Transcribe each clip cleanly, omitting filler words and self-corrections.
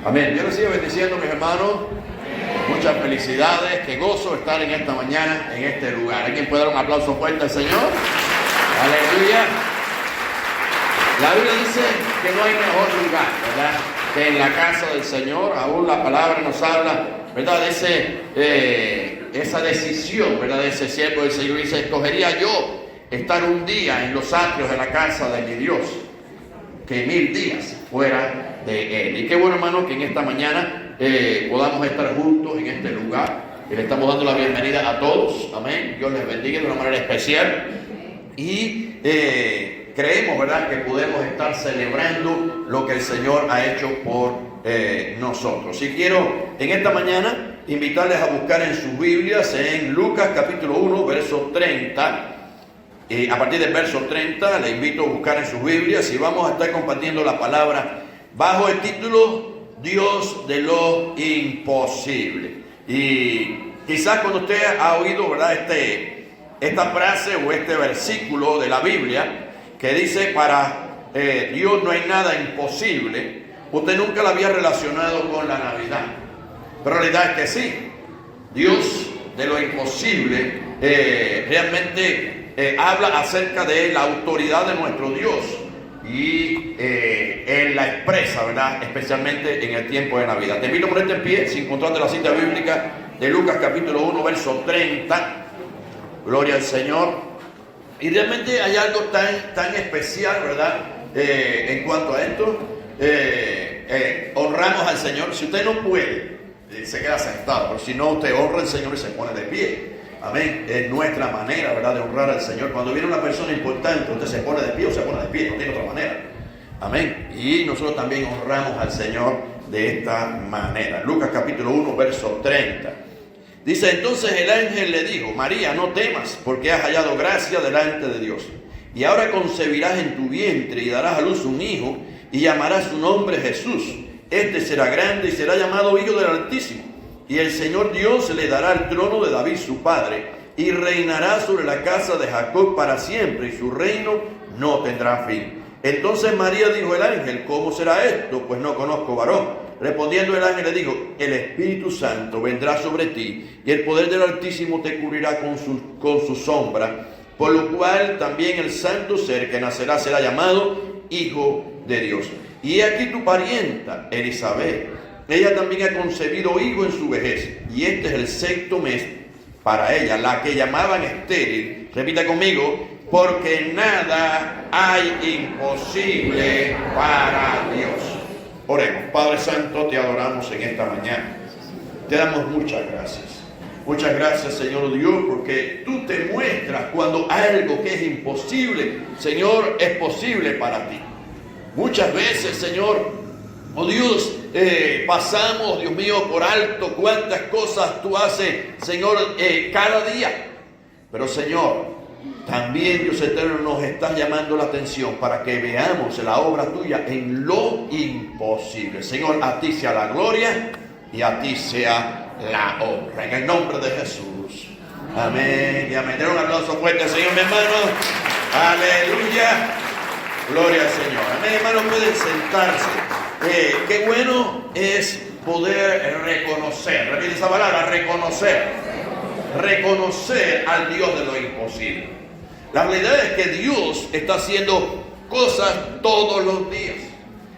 Amén. Dios les siga bendiciendo, mis hermanos. Muchas felicidades. Qué gozo estar en esta mañana, en este lugar. ¿Alguien puede dar un aplauso fuerte al Señor? Aleluya. La Biblia dice que no hay mejor lugar, ¿verdad?, que en la casa del Señor. Aún la palabra nos habla, ¿verdad?, de esa decisión, ¿verdad?, de ese siervo del Señor. Dice: escogería yo estar un día en los atrios de la casa de mi Dios que 1000 días fuera de Él. Y qué bueno, hermano, que en esta mañana podamos estar juntos en este lugar. Y le estamos dando la bienvenida a todos. Amén. Dios les bendiga de una manera especial. Y creemos, ¿verdad?, que podemos estar celebrando lo que el Señor ha hecho por nosotros. Y quiero en esta mañana invitarles a buscar en sus Biblias en Lucas capítulo 1, verso 30. A partir del verso 30 le invito a buscar en sus Biblias y vamos a estar compartiendo la palabra bajo el título Dios de lo imposible. Y quizás cuando usted ha oído, ¿verdad?, esta frase o este versículo de la Biblia que dice: para Dios no hay nada imposible, usted nunca la había relacionado con la Navidad. Pero la realidad es que sí, Dios de lo imposible realmente habla acerca de la autoridad de nuestro Dios y Él la expresa, ¿verdad?, especialmente en el tiempo de Navidad. Te invito a ponerte en pie, si encontraste la cita bíblica de Lucas capítulo 1, verso 30. Gloria al Señor. Y realmente hay algo tan especial, ¿verdad?, en cuanto a esto. Honramos al Señor. Si usted no puede, se queda sentado, pero si no, usted honra al Señor y se pone de pie. Amén. Es nuestra manera, ¿verdad?, de honrar al Señor. Cuando viene una persona importante, usted se pone de pie o se pone de pie, no tiene otra manera. Amén. Y nosotros también honramos al Señor de esta manera. Lucas capítulo 1, verso 30. Dice: entonces el ángel le dijo: María, no temas, porque has hallado gracia delante de Dios. Y ahora concebirás en tu vientre y darás a luz un hijo, y llamarás su nombre Jesús. Este será grande y será llamado Hijo del Altísimo. Y el Señor Dios le dará el trono de David su padre, y reinará sobre la casa de Jacob para siempre, y su reino no tendrá fin. Entonces María dijo al ángel: ¿cómo será esto? Pues no conozco varón. Respondiendo el ángel le dijo: el Espíritu Santo vendrá sobre ti, y el poder del Altísimo te cubrirá con su sombra, por lo cual también el santo ser que nacerá será llamado Hijo de Dios. Y he aquí tu parienta Elisabet, ella también ha concebido hijo en su vejez, y este es el 6º mes para ella, la que llamaban estéril. Repita conmigo: porque nada hay imposible para Dios. Oremos. Padre Santo, te adoramos en esta mañana. Te damos muchas gracias. Muchas gracias, Señor Dios, porque tú te muestras cuando algo que es imposible, Señor, es posible para ti. Muchas veces, Señor, oh Dios, pasamos, Dios mío, por alto cuántas cosas tú haces, Señor, cada día. Pero, Señor, también, Dios eterno, nos estás llamando la atención para que veamos la obra tuya en lo imposible. Señor, a ti sea la gloria y a ti sea la honra. En el nombre de Jesús. Amén y amén. Den un aplauso fuerte al Señor, mi hermano. Aleluya. Gloria al Señor. Amén, hermano. Pueden sentarse. Qué bueno es poder reconocer. Repite esa palabra: reconocer. Reconocer al Dios de lo imposible. La realidad es que Dios está haciendo cosas todos los días.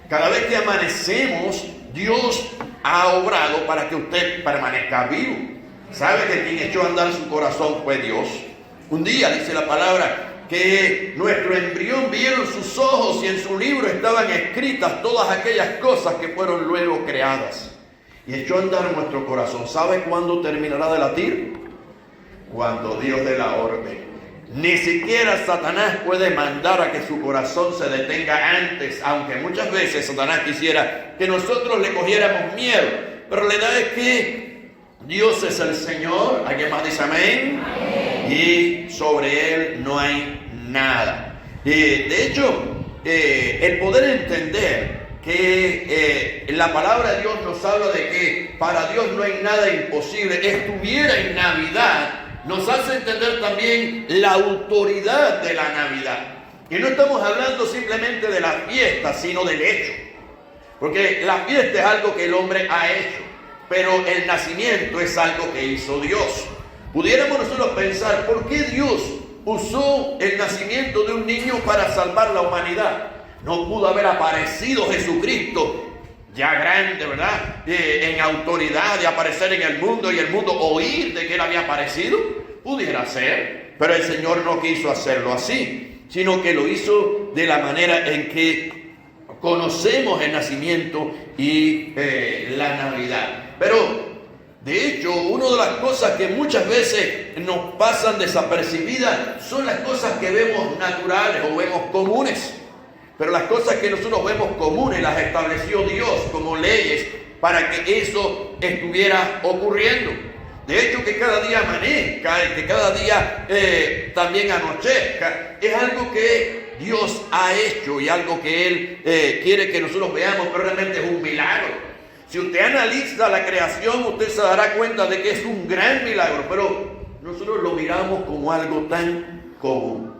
Cada vez que amanecemos, Dios ha obrado para que usted permanezca vivo. ¿Sabe que quien echó a andar su corazón fue Dios? Un día dice la palabra que nuestro embrión vieron sus ojos y en su libro estaban escritas todas aquellas cosas que fueron luego creadas. Y echó a andar nuestro corazón. ¿Sabe cuándo terminará de latir? Cuando Dios dé la orden. Ni siquiera Satanás puede mandar a que su corazón se detenga antes, aunque muchas veces Satanás quisiera que nosotros le cogiéramos miedo. Pero la verdad es que Dios es el Señor. ¿Alguien más dice amén? Amén. Y sobre Él no hay nada. De hecho, el poder entender que la palabra de Dios nos habla de que para Dios no hay nada imposible, estuviera en Navidad, nos hace entender también la autoridad de la Navidad. Y no estamos hablando simplemente de la fiesta, sino del hecho. Porque la fiesta es algo que el hombre ha hecho, pero el nacimiento es algo que hizo Dios. Pudiéramos nosotros pensar, ¿por qué Dios usó el nacimiento de un niño para salvar la humanidad? No pudo haber aparecido Jesucristo ya grande, ¿verdad? En autoridad de aparecer en el mundo y el mundo oír de que él había aparecido. Pudiera ser, pero el Señor no quiso hacerlo así, sino que lo hizo de la manera en que conocemos el nacimiento y la Navidad. Pero de hecho, una de las cosas que muchas veces nos pasan desapercibidas son las cosas que vemos naturales o vemos comunes. Pero las cosas que nosotros vemos comunes las estableció Dios como leyes para que eso estuviera ocurriendo. De hecho, que cada día amanezca y que cada día también anochezca es algo que Dios ha hecho y algo que Él quiere que nosotros veamos, pero realmente es un milagro. Si usted analiza la creación, usted se dará cuenta de que es un gran milagro, pero nosotros lo miramos como algo tan común.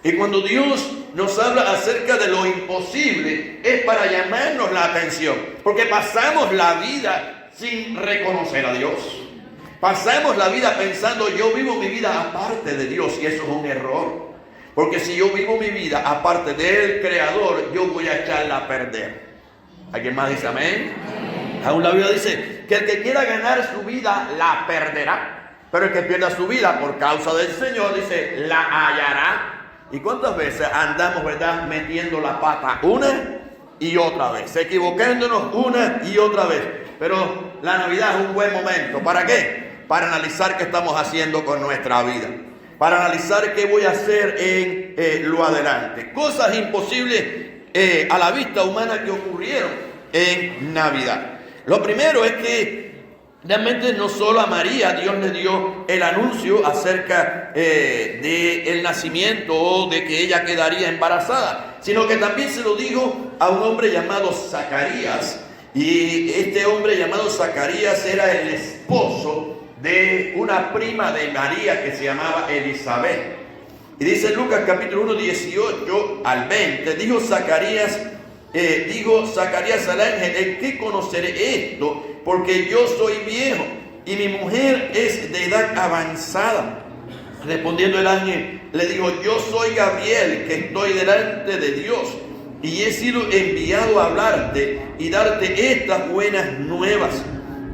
Y cuando Dios nos habla acerca de lo imposible, es para llamarnos la atención, porque pasamos la vida sin reconocer a Dios. Pasamos la vida pensando, yo vivo mi vida aparte de Dios, y eso es un error. Porque si yo vivo mi vida aparte del Creador, yo voy a echarla a perder. ¿Alguien más dice amén? Aún la Biblia dice que el que quiera ganar su vida, la perderá. Pero el que pierda su vida por causa del Señor, dice, la hallará. ¿Y cuántas veces andamos, verdad, metiendo la pata una y otra vez? Equivocándonos una y otra vez. Pero la Navidad es un buen momento. ¿Para qué? Para analizar qué estamos haciendo con nuestra vida. Para analizar qué voy a hacer en lo adelante. Cosas imposibles a la vista humana que ocurrieron en Navidad. Lo primero es que realmente no solo a María Dios le dio el anuncio acerca del nacimiento o de que ella quedaría embarazada, sino que también se lo dijo a un hombre llamado Zacarías. Y este hombre llamado Zacarías era el esposo de una prima de María que se llamaba Elizabeth. Y dice Lucas capítulo 1, 18 al 20, dijo Zacarías al ángel, ¿en qué conoceré esto? Porque yo soy viejo y mi mujer es de edad avanzada. Respondiendo el ángel, le digo, yo soy Gabriel, que estoy delante de Dios, y he sido enviado a hablarte y darte estas buenas nuevas.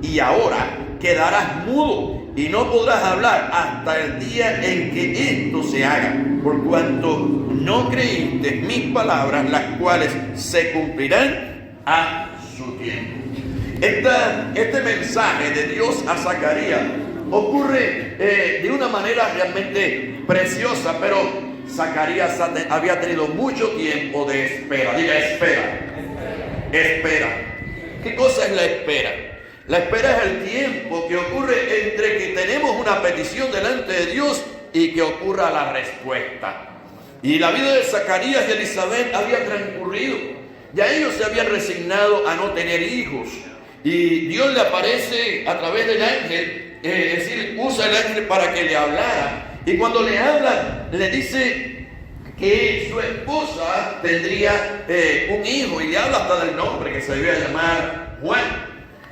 Y ahora quedarás mudo y no podrás hablar hasta el día en que esto se haga, por cuanto no creíste mis palabras, las cuales se cumplirán a su tiempo. Este mensaje de Dios a Zacarías ocurre de una manera realmente preciosa, pero Zacarías había tenido mucho tiempo de espera. Diga espera. Espera. ¿Qué cosa es la espera? La espera es el tiempo que ocurre entre que tenemos una petición delante de Dios y que ocurra la respuesta. Y la vida de Zacarías y Elizabeth había transcurrido. Ya ellos se habían resignado a no tener hijos. Y Dios le aparece a través del ángel, es decir, usa el ángel para que le hablara. Y cuando le habla, le dice que su esposa tendría un hijo. Y le habla hasta del nombre, que se debía llamar Juan.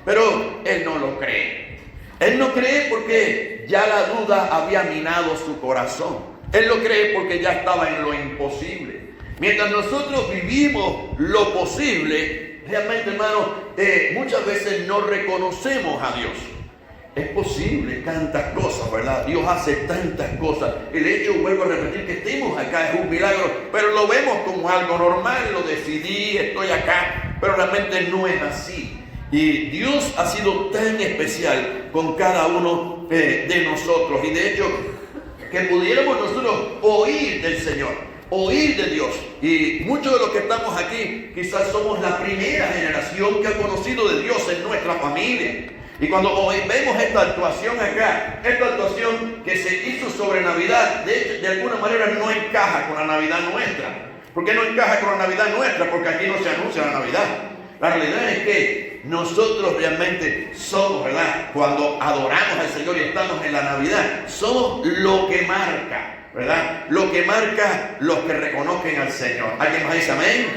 Pero él no lo cree. Él no cree porque ya la duda había minado su corazón. Él lo cree porque ya estaba en lo imposible. Mientras nosotros vivimos lo posible, realmente, hermano, muchas veces no reconocemos a Dios. Es posible tantas cosas, ¿verdad? Dios hace tantas cosas. El hecho, vuelvo a repetir, que estemos acá es un milagro, pero lo vemos como algo normal. Lo decidí, estoy acá, pero realmente no es así. Y Dios ha sido tan especial con cada uno de nosotros. Y de hecho, que pudiéramos nosotros oír del Señor, oír de Dios. Y muchos de los que estamos aquí quizás somos la primera generación que ha conocido de Dios en nuestra familia. Y cuando hoy vemos esta actuación acá, esta actuación que se hizo sobre Navidad, de hecho, de alguna manera no encaja con la Navidad nuestra. ¿Por qué no encaja con la Navidad nuestra? Porque aquí no se anuncia la Navidad. La realidad es que nosotros realmente somos, ¿verdad? Cuando adoramos al Señor y estamos en la Navidad, somos lo que marca, ¿verdad? Lo que marca los que reconocen al Señor. ¿Alguien más dice amén?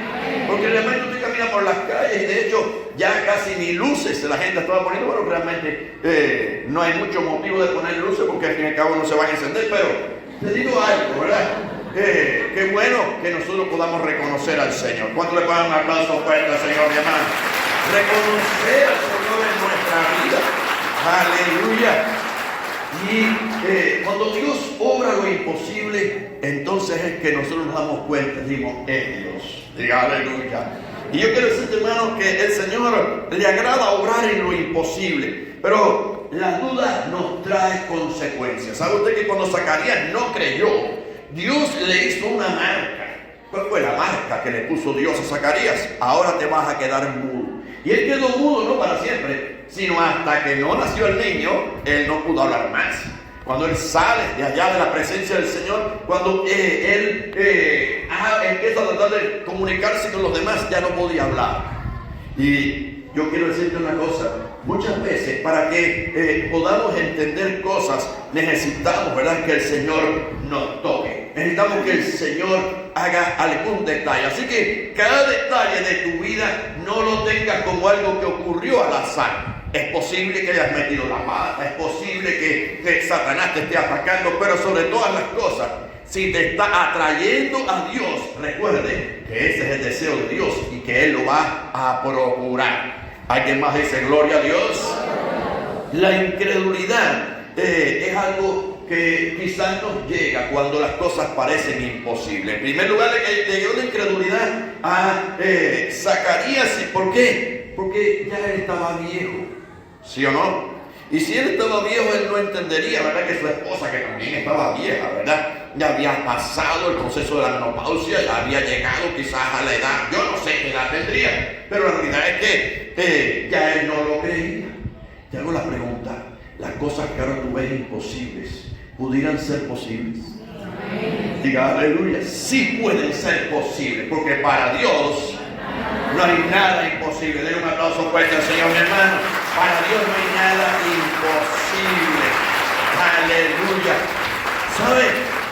Porque realmente usted camina por por las calles y de hecho ya casi ni luces la gente estaba poniendo. Bueno, realmente no hay mucho motivo de poner luces porque al fin y al cabo no se van a encender, pero te digo algo, ¿verdad? Qué bueno que nosotros podamos reconocer al Señor. ¿Cuánto le pueden un aplauso fuerte al Señor, mi hermano? Reconocer al Señor en nuestra vida. Aleluya. Y cuando Dios obra lo imposible, entonces es que nosotros nos damos cuenta, decimos, es Dios. Diga aleluya. Y yo quiero decirte, hermano, que el Señor le agrada obrar en lo imposible, pero la duda nos trae consecuencias. ¿Sabe usted que cuando Zacarías no creyó, Dios le hizo una marca? ¿Cuál fue la marca que le puso Dios a Zacarías? Ahora te vas a quedar mudo. Y él quedó mudo no para siempre, sino hasta que no nació el niño, él no pudo hablar más. Cuando él sale de allá de la presencia del Señor, cuando él empieza a tratar de comunicarse con los demás, ya no podía hablar. Y yo quiero decirte una cosa, muchas veces para que podamos entender cosas, necesitamos, ¿verdad?, que el Señor nos toque. Necesitamos que el Señor haga algún detalle. Así que cada detalle de tu vida no lo tengas como algo que ocurrió al azar. Es posible que hayas metido la pata, es posible que Satanás te esté atacando, pero sobre todas las cosas, si te está atrayendo a Dios, recuerde que ese es el deseo de Dios y que Él lo va a procurar. ¿Alguien más dice gloria a Dios? La incredulidad es algo que quizás nos llega cuando las cosas parecen imposibles. En primer lugar, le llegó la incredulidad a Zacarías. ¿Por qué? Porque ya él estaba viejo. ¿Sí o no? Y si él estaba viejo, él no entendería, ¿verdad?, que su esposa, que también estaba vieja, ¿verdad?, ya había pasado el proceso de la menopausia, ya había llegado quizás a la edad, yo no sé qué edad tendría, pero la realidad es que ya él no lo creía. Te hago la pregunta, las cosas que ahora tú ves imposibles, ¿pudieran ser posibles? Diga aleluya, sí pueden ser posibles, porque para Dios no hay nada imposible. Denle un aplauso fuerte al Señor, mi hermano. Para Dios no hay nada imposible. Aleluya. ¿Sabe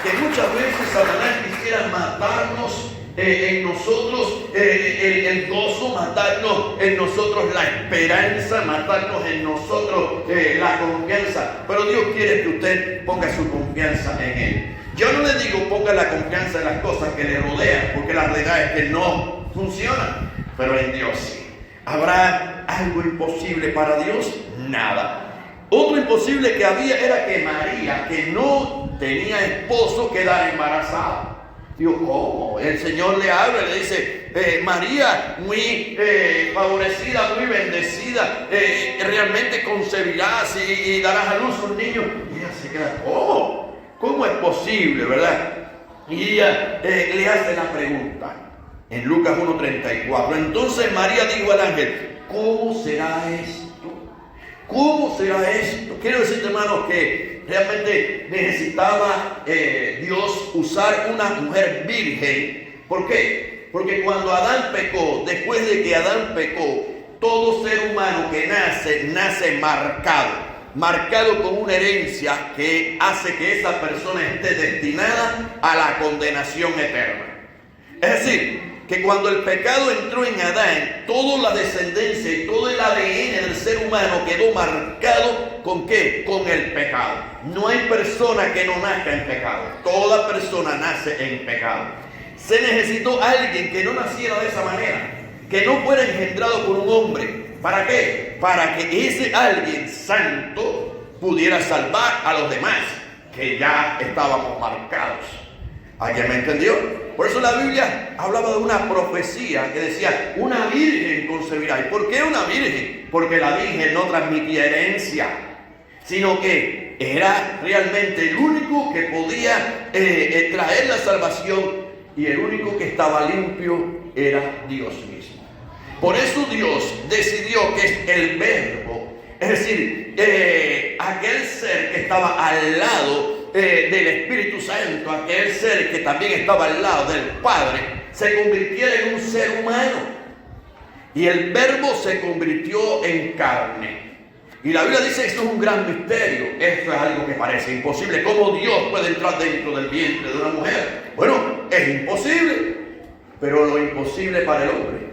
que muchas veces Satanás quisiera matarnos en nosotros el gozo, matarnos en nosotros la esperanza, matarnos en nosotros la confianza? Pero Dios quiere que usted ponga su confianza en Él. Yo no le digo ponga la confianza en las cosas que le rodean, porque la realidad es que no funcionan. Pero en Dios sí. ¿Habrá algo imposible para Dios? Nada. Otro imposible que había era que María, que no tenía esposo, quedara embarazada. Digo, ¿cómo? El Señor le habla, le dice, María, muy favorecida, muy bendecida, realmente concebirás y darás a luz un niño. Y ella se queda, ¿cómo? ¿Cómo es posible, verdad? Y ella le hace la pregunta. En Lucas 1:34. Entonces María dijo al ángel, ¿cómo será esto? ¿Cómo será esto? Quiero decirte, hermanos, que realmente necesitaba Dios usar una mujer virgen. ¿Por qué? Porque cuando Adán pecó, después de que Adán pecó, todo ser humano que nace marcado con una herencia que hace que esa persona esté destinada a la condenación eterna. Es decir, que cuando el pecado entró en Adán, toda la descendencia y todo el ADN del ser humano quedó marcado ¿con qué? Con el pecado. No hay persona que no nazca en pecado. Toda persona nace en pecado. Se necesitó alguien que no naciera de esa manera, que no fuera engendrado por un hombre. ¿Para qué? Para que ese alguien santo pudiera salvar a los demás, que ya estábamos marcados. ¿Alguien me entendió? Por eso la Biblia hablaba de una profecía que decía, una virgen concebirá. ¿Y por qué una virgen? Porque la virgen no transmitía herencia, sino que era realmente el único que podía traer la salvación, y el único que estaba limpio era Dios mismo. Por eso Dios decidió que el Verbo, es decir, aquel ser que estaba al lado del Espíritu Santo, aquel ser que también estaba al lado del Padre, se convirtiera en un ser humano. Y el Verbo se convirtió en carne. Y la Biblia dice que esto es un gran misterio. Esto es algo que parece imposible. ¿Cómo Dios puede entrar dentro del vientre de una mujer? Bueno, es imposible. Pero lo imposible para el hombre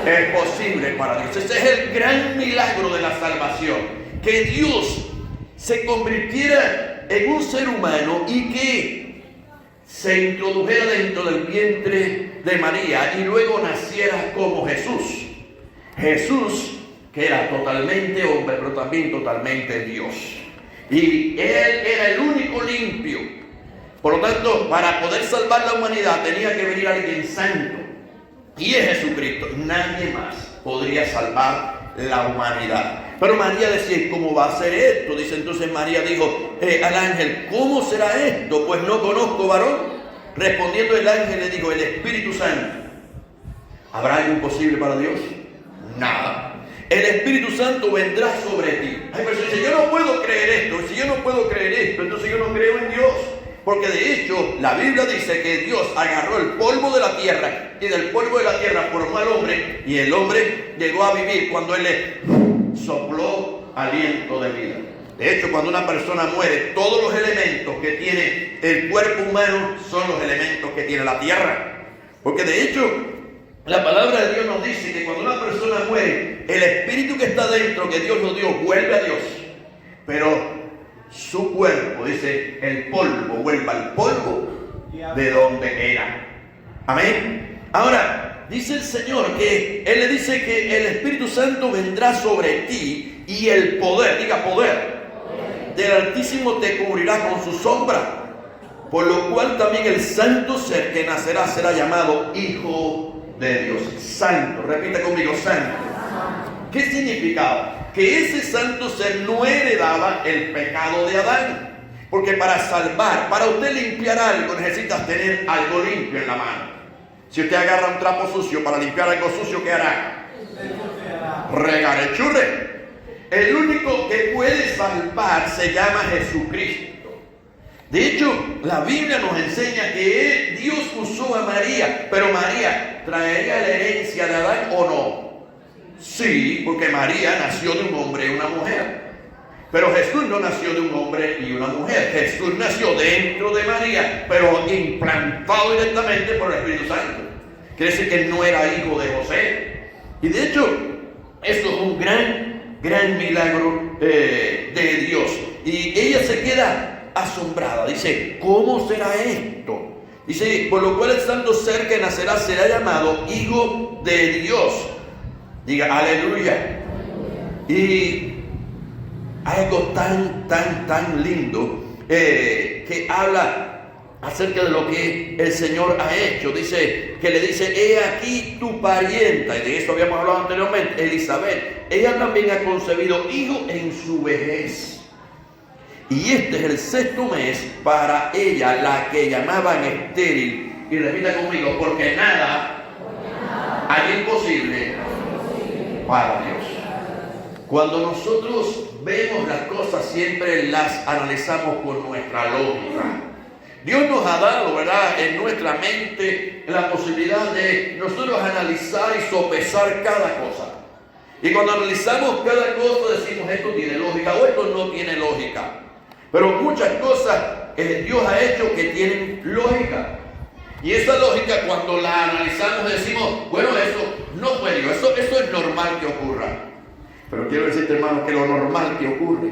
Es posible para Dios. Ese es el gran milagro de la salvación. Que Dios se convirtiera en un ser humano y que se introdujera dentro del vientre de María y luego naciera como Jesús. Jesús, que era totalmente hombre, pero también totalmente Dios. Y Él era el único limpio. Por lo tanto, para poder salvar la humanidad tenía que venir alguien santo. Y es Jesucristo. Nadie más podría salvar la humanidad. Pero María decía, ¿cómo va a ser esto? Dice, entonces María dijo al ángel, ¿cómo será esto? Pues no conozco varón. Respondiendo el ángel le dijo, el Espíritu Santo. ¿Habrá algo imposible para Dios? Nada. El Espíritu Santo vendrá sobre ti. Hay personas que dicen, yo no puedo creer esto. Si yo no puedo creer esto, entonces yo no creo en Dios. Porque de hecho, la Biblia dice que Dios agarró el polvo de la tierra y del polvo de la tierra formó al hombre, y el hombre llegó a vivir cuando Él le sopló aliento de vida. De hecho, cuando una persona muere, todos los elementos que tiene el cuerpo humano son los elementos que tiene la tierra. Porque de hecho, la palabra de Dios nos dice que cuando una persona muere, el espíritu que está dentro, que Dios nos dio, vuelve a Dios. Pero su cuerpo, dice, el polvo, vuelve al polvo de donde era. Amén. Ahora, dice el Señor que Él le dice que el Espíritu Santo vendrá sobre ti y el poder, diga poder, del Altísimo te cubrirá con su sombra. Por lo cual también el santo ser que nacerá será llamado Hijo de Dios. Santo, repite conmigo, santo. ¿Qué significaba? Que ese santo ser no heredaba el pecado de Adán. Porque para salvar, para usted limpiar algo, necesitas tener algo limpio en la mano. Si usted agarra un trapo sucio para limpiar algo sucio, ¿qué hará? Regar el churre. El único que puede salvar se llama Jesucristo. De hecho, la Biblia nos enseña que Dios usó a María. Pero María, ¿traería la herencia de Adán o no? Sí, porque María nació de un hombre y una mujer. Pero Jesús no nació de un hombre y una mujer. Jesús nació dentro de María, pero implantado directamente por el Espíritu Santo. Quiere decir que no era hijo de José. Y de hecho, eso es un gran milagro de Dios. Y ella se queda asombrada. Dice, ¿cómo será esto? Dice, por lo cual el santo ser que nacerá será llamado Hijo de Dios. Diga, aleluya. Y algo tan lindo que habla acerca de lo que el Señor ha hecho. Dice, que le dice, he aquí tu parienta, y de eso habíamos hablado anteriormente, Elizabeth. Ella también ha concebido hijo en su vejez. Y este es el 6º mes para ella, la que llamaban estéril. Y repita conmigo, porque nada hay imposible para Dios. Cuando nosotros vemos las cosas, siempre las analizamos con nuestra lógica. Dios nos ha dado, ¿verdad?, en nuestra mente la posibilidad de nosotros analizar y sopesar cada cosa. Y cuando analizamos cada cosa decimos, esto tiene lógica o esto no tiene lógica. Pero muchas cosas Dios ha hecho que tienen lógica. Y esa lógica, cuando la analizamos, decimos, bueno, eso no fue Dios, eso es normal que ocurra. Pero quiero decirte, hermano, que lo normal que ocurre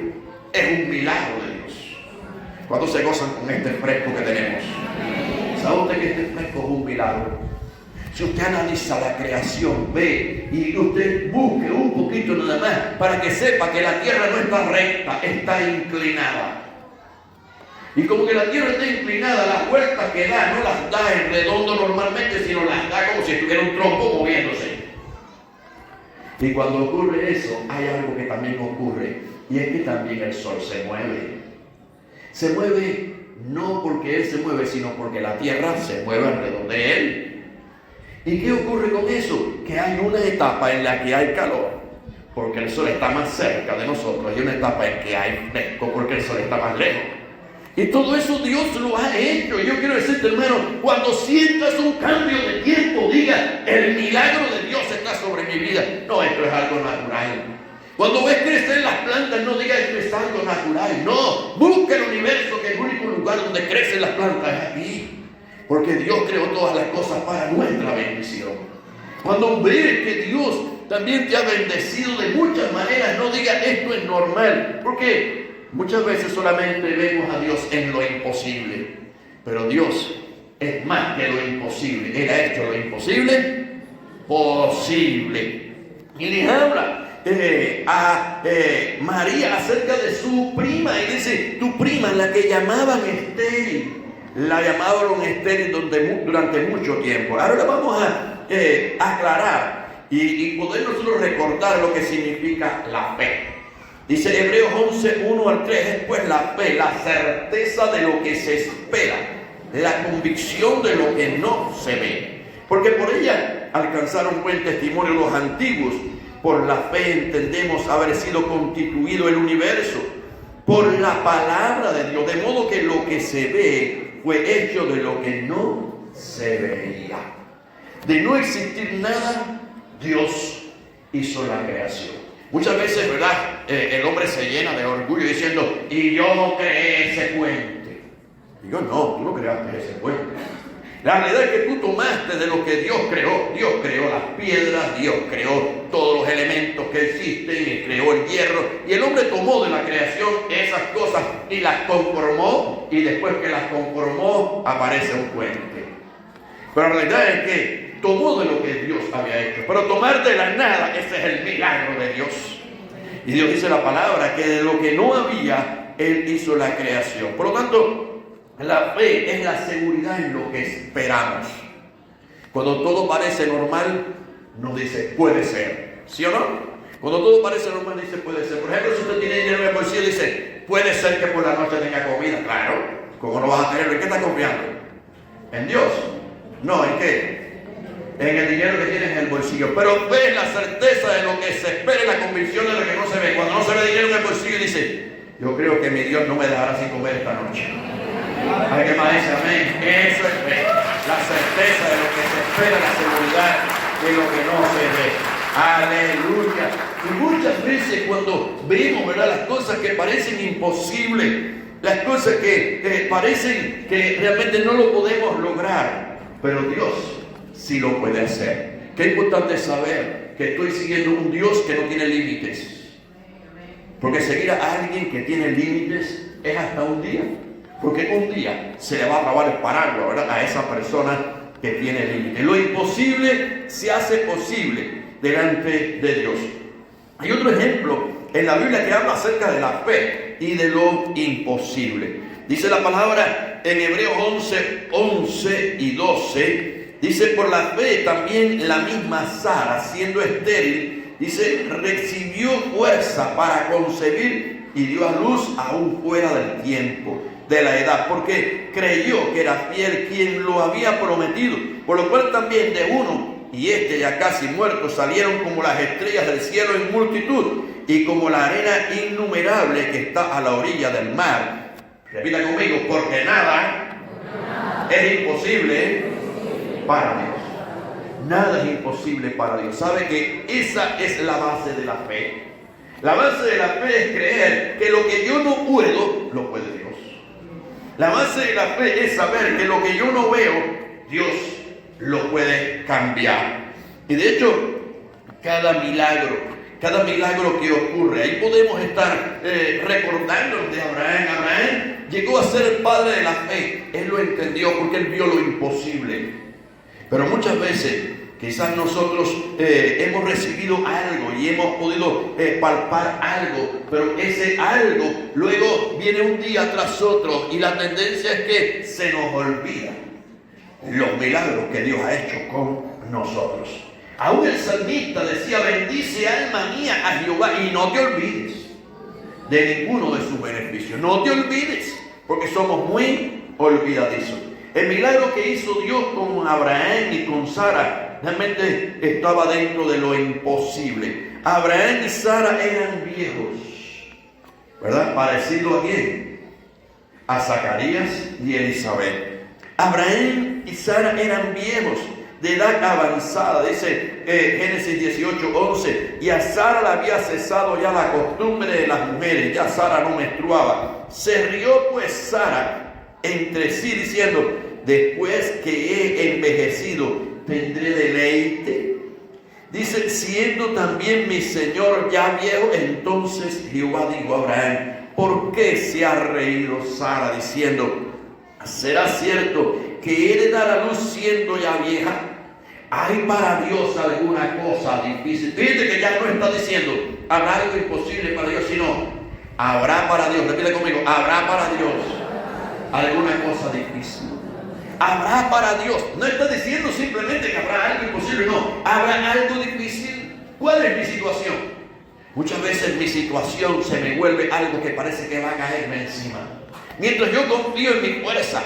es un milagro de Dios. ¿Cuántos se gozan con este fresco que tenemos? ¿Sabe usted que este fresco es un milagro? Si usted analiza la creación, ve y usted busque un poquito nada más para que sepa que la tierra no está recta, está inclinada. Y como que la tierra está inclinada, las vueltas que da no las da en redondo normalmente, sino las da como si estuviera un trompo moviéndose. Y cuando ocurre eso, hay algo que también ocurre, y es que también el sol se mueve. Se mueve no porque Él se mueve, sino porque la tierra se mueve alrededor de Él. ¿Y qué ocurre con eso? Que hay una etapa en la que hay calor, porque el sol está más cerca de nosotros, y una etapa en que hay fresco, porque el sol está más lejos. Y todo eso Dios lo ha hecho. Yo quiero decirte, hermano, cuando sientas un cambio de tiempo, diga, el milagro de Dios está sobre mi vida. No, esto es algo natural. Cuando ves crecer las plantas, no digas esto es algo natural. No, busca el universo, que el único lugar donde crecen las plantas es aquí. Porque Dios creó todas las cosas para nuestra bendición. Cuando ves que Dios también te ha bendecido de muchas maneras, no digas esto es normal, porque muchas veces solamente vemos a Dios en lo imposible, pero Dios es más que lo imposible. Él ha hecho lo imposible posible. Y le habla a María acerca de su prima y dice, tu prima, la que llamaban estéril, la llamaron estéril durante mucho tiempo. Ahora vamos a aclarar y poder nosotros recordar lo que significa la fe. Dice Hebreos 11, 1 al 3, es pues la fe, la certeza de lo que se espera, la convicción de lo que no se ve. Porque por ella alcanzaron buen testimonio los antiguos. Por la fe entendemos haber sido constituido el universo por la palabra de Dios, de modo que lo que se ve fue hecho de lo que no se veía. De no existir nada, Dios hizo la creación. Muchas veces, ¿verdad? El hombre se llena de orgullo diciendo, y yo creé ese puente. Digo, no, tú no creaste ese puente. La realidad es que tú tomaste de lo que Dios creó. Dios creó las piedras, Dios creó todos los elementos que existen, y creó el hierro. Y el hombre tomó de la creación esas cosas y las conformó. Y después que las conformó, aparece un puente. Pero la realidad es que tomó de lo que Dios había hecho. Pero tomar de la nada, ese es el milagro de Dios. Y Dios dice la palabra que de lo que no había, Él hizo la creación. Por lo tanto, la fe es la seguridad en lo que esperamos. Cuando todo parece normal, nos dice, puede ser. ¿Sí o no? Cuando todo parece normal, dice, puede ser. Por ejemplo, si usted tiene dinero en el bolsillo, dice, puede ser que por la noche tenga comida. Claro, ¿cómo no vas a tenerlo? ¿En qué estás confiando? ¿En Dios? No, ¿en qué? En el dinero que tienes en el bolsillo. Pero ves la certeza de lo que se espera y la convicción de lo que no se ve. Cuando no se ve dinero en el bolsillo, dice, yo creo que mi Dios no me dejará sin comer esta noche. Hay que más dice amén. Eso es fe. La certeza de lo que se espera, la seguridad de lo que no se ve. Aleluya. Y muchas veces cuando vemos, ¿verdad?, las cosas que parecen imposibles, las cosas que parecen que realmente no lo podemos lograr, pero Dios sí lo puede hacer. Qué importante saber que estoy siguiendo un Dios que no tiene límites. Porque seguir a alguien que tiene límites es hasta un día. Porque un día se le va a acabar el paraguas, ¿verdad?, a esa persona que tiene límites. Lo imposible se hace posible delante de Dios. Hay otro ejemplo en la Biblia que habla acerca de la fe y de lo imposible. Dice la palabra en Hebreos 11, 11 y 12. Dice, por la fe también la misma Sara, siendo estéril, dice, recibió fuerza para concebir y dio a luz aún fuera del tiempo de la edad, porque creyó que era fiel quien lo había prometido, por lo cual también de uno, y este ya casi muerto, salieron como las estrellas del cielo en multitud, y como la arena innumerable que está a la orilla del mar. Repita conmigo, porque nada es imposible para Dios. Nada es imposible para Dios. ¿Sabe que esa es la base de la fe? La base de la fe es creer que lo que yo no puedo, lo puede Dios. La base de la fe es saber que lo que yo no veo, Dios lo puede cambiar. Y de hecho, cada milagro que ocurre, ahí podemos estar recordando de Abraham. Abraham llegó a ser el padre de la fe. Él lo entendió porque él vio lo imposible. Pero muchas veces, quizás nosotros hemos recibido algo y hemos podido palpar algo, pero ese algo luego viene un día tras otro y la tendencia es que se nos olvida los milagros que Dios ha hecho con nosotros. Aún el salmista decía, bendice alma mía a Jehová y no te olvides de ninguno de sus beneficios. No te olvides, porque somos muy olvidadizos. El milagro que hizo Dios con Abraham y con Sara realmente estaba dentro de lo imposible. Abraham y Sara eran viejos, ¿verdad? Parecido a quién? A Zacarías y Elizabeth. Abraham y Sara eran viejos, de edad avanzada, dice Génesis 18, 11, y a Sara le había cesado ya la costumbre de las mujeres, ya Sara no menstruaba. Se rió pues Sara entre sí diciendo, después que he envejecido, ¿tendré deleite? Dice, siendo también mi señor ya viejo, entonces Jehová dijo a Abraham, ¿por qué se ha reído Sara diciendo, será cierto que he de dar a luz siendo ya vieja? ¿Hay para Dios alguna cosa difícil? Fíjate que ya no está diciendo, habrá algo imposible para Dios, sino habrá para Dios. Repite conmigo, habrá para Dios alguna cosa difícil. Habrá para Dios. No está diciendo simplemente que habrá algo imposible, no. Habrá algo difícil. ¿Cuál es mi situación? Muchas veces mi situación se me vuelve algo que parece que va a caerme encima. Mientras yo confío en mi fuerza,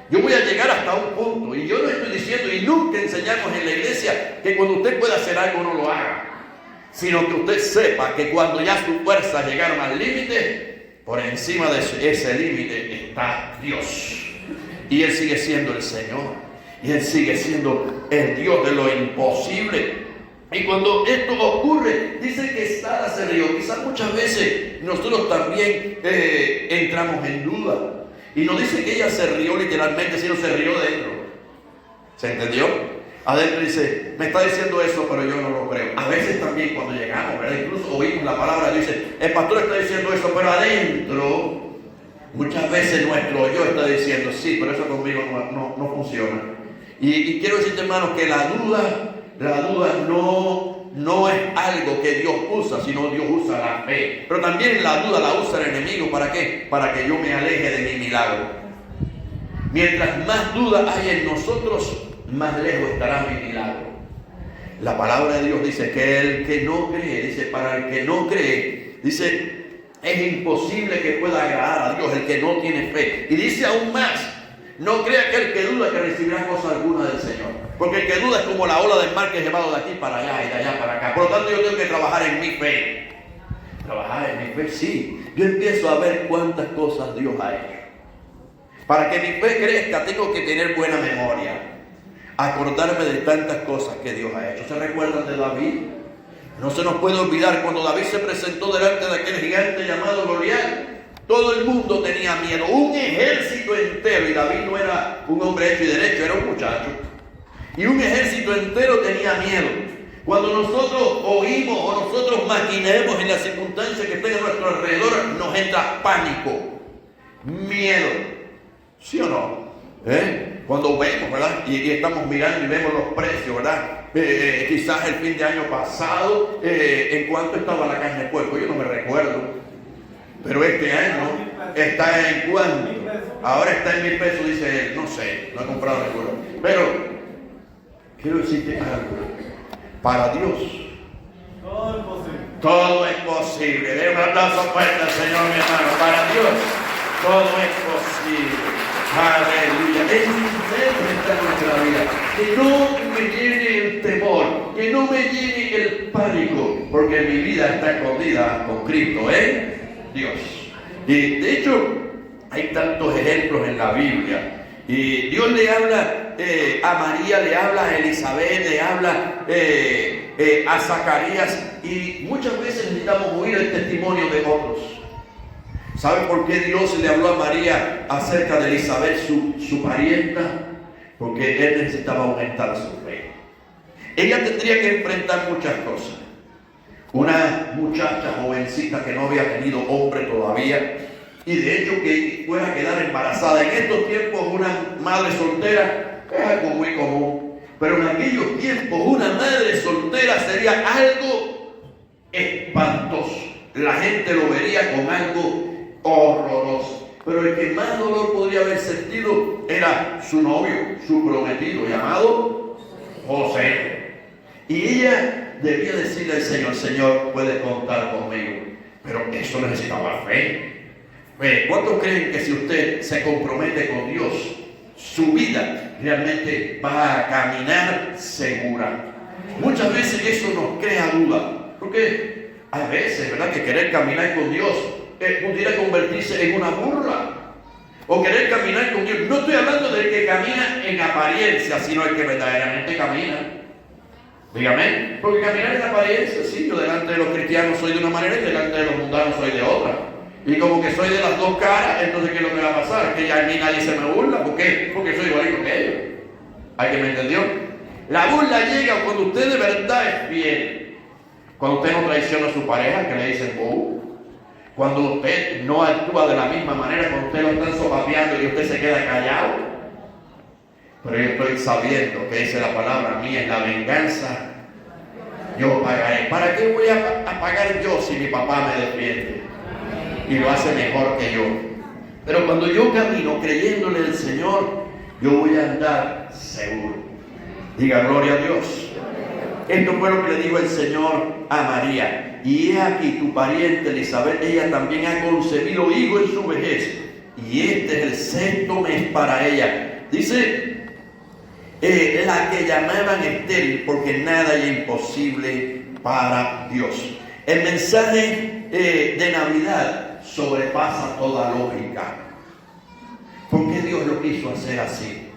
yo voy a llegar hasta un punto. Y yo no estoy diciendo, y nunca enseñamos en la iglesia, que cuando usted pueda hacer algo no lo haga. Sino que usted sepa que cuando ya sus fuerzas llegaron al límite, por encima de ese límite está Dios. Y Él sigue siendo el Señor. Y Él sigue siendo el Dios de lo imposible. Y cuando esto ocurre, dice que Sara se rió. Quizás muchas veces nosotros también entramos en duda. Y no dice que ella se rió literalmente, sino se rió dentro. ¿Se entendió? Adentro dice, me está diciendo eso, pero yo no lo creo. A veces también cuando llegamos, ¿verdad? Incluso oímos la palabra, dice, el pastor está diciendo eso, pero adentro... Muchas veces nuestro yo está diciendo, sí, pero eso conmigo no funciona. Y quiero decirte, hermanos, que la duda no es algo que Dios usa, sino Dios usa la fe. Pero también la duda la usa el enemigo, ¿para qué? Para que yo me aleje de mi milagro. Mientras más duda hay en nosotros, más lejos estará mi milagro. La palabra de Dios dice que el que no cree, dice, para el que no cree, dice, es imposible que pueda agradar a Dios el que no tiene fe. Y dice aún más, no crea que el que duda que recibirá cosa alguna del Señor. Porque el que duda es como la ola del mar que es llevado de aquí para allá y de allá para acá. Por lo tanto yo tengo que trabajar en mi fe. Trabajar en mi fe, sí. Yo empiezo a ver cuántas cosas Dios ha hecho. Para que mi fe crezca tengo que tener buena memoria. Acordarme de tantas cosas que Dios ha hecho. ¿Se recuerdan de David? No se nos puede olvidar cuando David se presentó delante de aquel gigante llamado Goliat. Todo el mundo tenía miedo, un ejército entero, y David no era un hombre hecho y derecho, era un muchacho. Y un ejército entero tenía miedo. Cuando nosotros oímos o nosotros maquinemos en las circunstancias que estén a nuestro alrededor, nos entra pánico, miedo. ¿Sí o no? Cuando vemos, ¿verdad? Y estamos mirando y vemos los precios, ¿verdad? Quizás el fin de año pasado, ¿en cuánto estaba la carne de puerco? Yo no me recuerdo. Pero este año está en cuánto. Ahora está en 1,000 pesos, dice él. No sé, no he comprado recuerdo. Pero quiero decirte algo. Para Dios todo es posible. Todo es posible. Dé un aplauso fuerte al Señor, mi hermano. Para Dios todo es posible. Aleluya. Es necesario estar en nuestra vida. Que no me llene el temor, que no me llene el pánico, porque mi vida está escondida con Cristo, Dios. Y de hecho, hay tantos ejemplos en la Biblia. Y Dios le habla a María, le habla a Elizabeth, le habla a Zacarías. Y muchas veces necesitamos oír el testimonio de otros. ¿Saben por qué Dios le habló a María acerca de Elizabeth, su parienta? Porque Él necesitaba aumentar su fe. Ella tendría que enfrentar muchas cosas. Una muchacha jovencita que no había tenido hombre todavía, y de hecho que fuera a quedar embarazada. En estos tiempos una madre soltera es algo muy común, pero en aquellos tiempos una madre soltera sería algo espantoso. La gente lo vería con algo horroroso. Pero el que más dolor podría haber sentido era su novio, su prometido, llamado José. Y ella debía decirle al Señor, Señor, puedes contar conmigo. Pero eso necesitaba fe. ¿Cuántos creen que si usted se compromete con Dios, su vida realmente va a caminar segura? Muchas veces eso nos crea duda. Porque a veces, ¿verdad?, que querer caminar con Dios pudiera convertirse en una burla. O querer caminar con Dios. No estoy hablando del que camina en apariencia, sino el que verdaderamente camina. Dígame, porque caminar en apariencia, sí, yo delante de los cristianos soy de una manera y delante de los mundanos soy de otra. Y como que soy de las dos caras, entonces ¿qué es lo que va a pasar? Que ya a mí nadie se me burla. ¿Por qué? Porque soy igualito que ellos. ¿Alguien me entendió? La burla llega cuando usted de verdad es fiel. Cuando usted no traiciona a su pareja, que le dicen bobo. Cuando usted no actúa de la misma manera, cuando usted lo están sopapeando y usted se queda callado. Pero yo estoy sabiendo que dice la palabra mía es la venganza. Yo pagaré. ¿Para qué voy a pagar yo si mi papá me defiende? Y lo hace mejor que yo. Pero cuando yo camino creyéndole al Señor, yo voy a andar seguro. Diga gloria a Dios. Esto fue lo que le dijo el Señor a María. Y he aquí tu pariente Elizabeth, ella también ha concebido hijo en su vejez. Y este es el sexto mes para ella. Dice la que llamaban estéril, porque nada es imposible para Dios. El mensaje de Navidad sobrepasa toda lógica. ¿Por qué Dios lo quiso hacer así?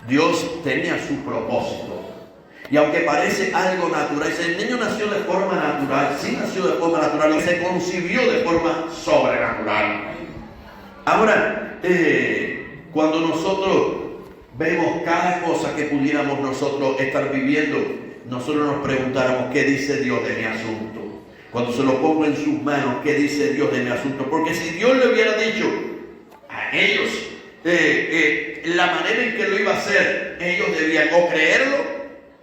Dios tenía su propósito. Y aunque parece algo natural, dice, el niño nació de forma natural, sí nació de forma natural, y se concibió de forma sobrenatural. Ahora, cuando nosotros vemos cada cosa que pudiéramos nosotros estar viviendo, nosotros nos preguntáramos, ¿qué dice Dios de mi asunto? Cuando se lo pongo en sus manos, ¿qué dice Dios de mi asunto? Porque si Dios le hubiera dicho a ellos la manera en que lo iba a hacer, ellos debían o creerlo.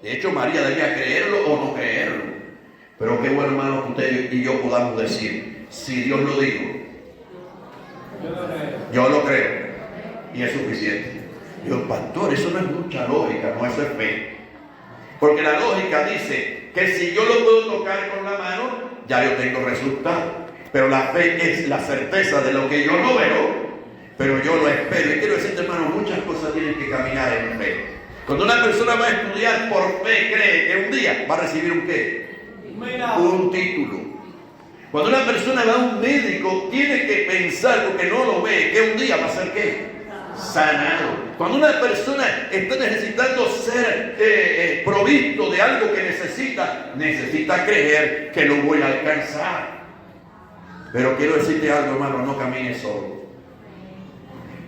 De hecho, María debía creerlo o no creerlo. Pero qué bueno, hermano, que usted y yo podamos decir, si Dios lo dijo, yo lo creo. Y es suficiente. Dios, pastor, eso no es mucha lógica, no, eso es fe. Porque la lógica dice que si yo lo puedo tocar con la mano, ya yo tengo resultado. Pero la fe es la certeza de lo que yo no veo, pero yo lo espero. Y quiero decirte, hermano, muchas cosas tienen que caminar en fe. Cuando una persona va a estudiar por fe, cree que un día va a recibir un ¿qué? Un título. Cuando una persona va a un médico, tiene que pensar, porque no lo ve, que un día va a ser ¿qué? Sanado. Cuando una persona está necesitando ser provisto de algo que necesita creer que lo voy a alcanzar. Pero quiero decirte algo, hermano, no camines solo.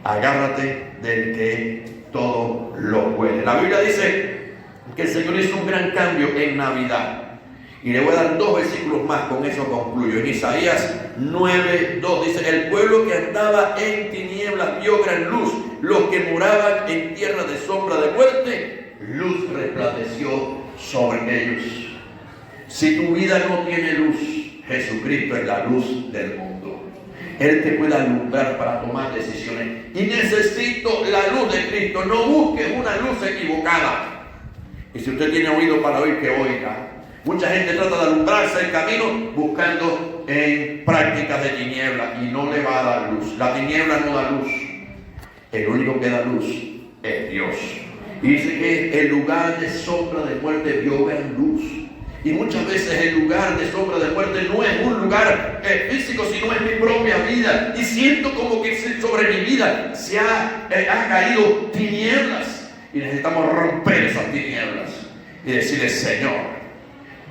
Agárrate del que todo lo puede. La Biblia dice que el Señor hizo un gran cambio en Navidad. Y le voy a dar 2 versículos más, con eso concluyo. En Isaías 9:2 dice, el pueblo que andaba en tinieblas vio gran luz. Los que moraban en tierra de sombra de muerte, luz resplandeció sobre ellos. Si tu vida no tiene luz, Jesucristo es la luz del mundo. Él te puede alumbrar para tomar decisiones. Y necesito la luz de Cristo. No busques una luz equivocada. Y si usted tiene oído para oír, que oiga. Mucha gente trata de alumbrarse el camino buscando en prácticas de tiniebla y no le va a dar luz. La tiniebla no da luz. El único que da luz es Dios. Y dice que el lugar de sombra de muerte vio gran luz. Y muchas veces el lugar de sombra de muerte no es un lugar físico, sino es mi propia vida. Y siento como que sobre mi vida se ha caído tinieblas. Y necesitamos romper esas tinieblas y decirle, Señor,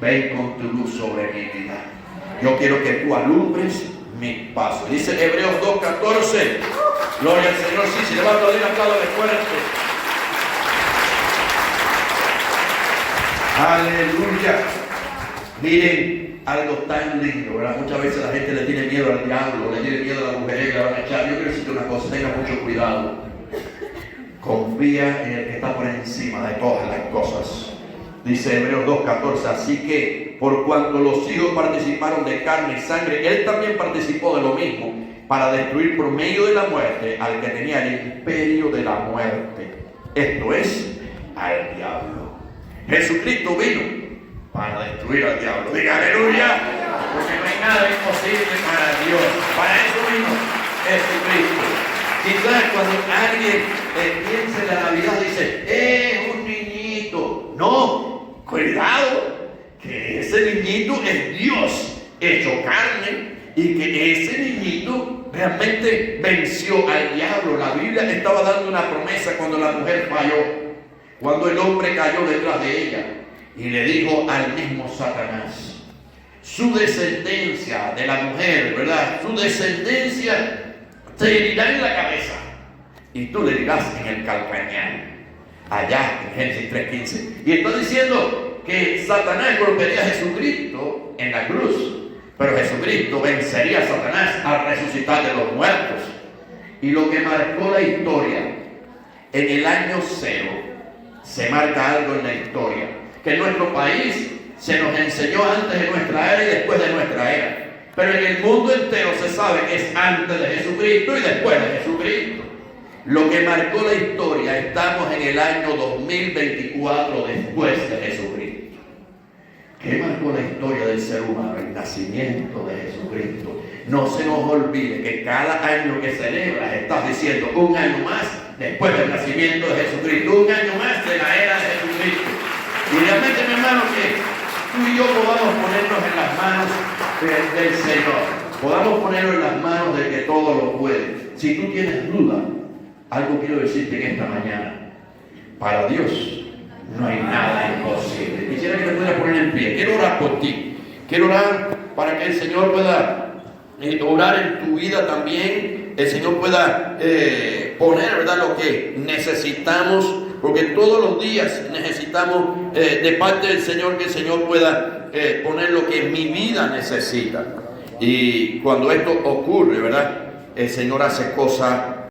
ven con tu luz sobre mi vida. Yo quiero que tú alumbres mi paso. Dice Hebreos 2:14. Gloria al Señor. Sí, si le va a aplaudir, apláudale fuerte. Aleluya. Miren, algo tan lindo, ¿verdad? Muchas veces la gente le tiene miedo al diablo, le tiene miedo a la mujer que la van a echar. Yo quiero decirte una cosa, tenga mucho cuidado. Confía en el que está por encima de todas las cosas. Dice Hebreos 2:14, así que por cuanto los hijos participaron de carne y sangre, él también participó de lo mismo, para destruir por medio de la muerte al que tenía el imperio de la muerte, esto es, al diablo. Jesucristo vino para destruir al diablo. Diga aleluya, porque no hay nada imposible para Dios. Para eso vino Jesucristo. Quizás cuando alguien piensa en la Navidad dice, es un niñito. No, cuidado, que ese niñito es Dios hecho carne y que ese niñito realmente venció al diablo. La Biblia estaba dando una promesa cuando la mujer falló, cuando el hombre cayó detrás de ella y le dijo al mismo Satanás, su descendencia de la mujer, ¿verdad? Su descendencia te herirá en la cabeza y tú le dirás en el calcañar. allá en Génesis 3:15. Y está diciendo que Satanás golpearía a Jesucristo en la cruz, pero Jesucristo vencería a Satanás al resucitar de los muertos. Y lo que marcó la historia en el año 0, se marca algo en la historia, que en nuestro país se nos enseñó antes de nuestra era y después de nuestra era. Pero en el mundo entero se sabe que es antes de Jesucristo y después de Jesucristo. Lo que marcó la historia, estamos en el año 2024 después de Jesucristo. ¿Qué marcó la historia del ser humano? El nacimiento de Jesucristo. No se nos olvide que cada año que celebras estás diciendo un año más después del nacimiento de Jesucristo, un año más de la era de Jesucristo. Y realmente, mi hermano, que tú y yo podamos ponernos en las manos del Señor, podamos ponernos en las manos del que todo lo puede. Si tú tienes duda, algo quiero decirte en esta mañana: para Dios no hay nada imposible. Quisiera que te pudieras poner en pie. Quiero orar por ti. Quiero orar para que el Señor pueda orar en tu vida también. El Señor pueda poner, ¿verdad?, lo que necesitamos, porque todos los días necesitamos de parte del Señor, que el Señor pueda poner lo que mi vida necesita. Y cuando esto ocurre, ¿verdad?, el Señor hace cosas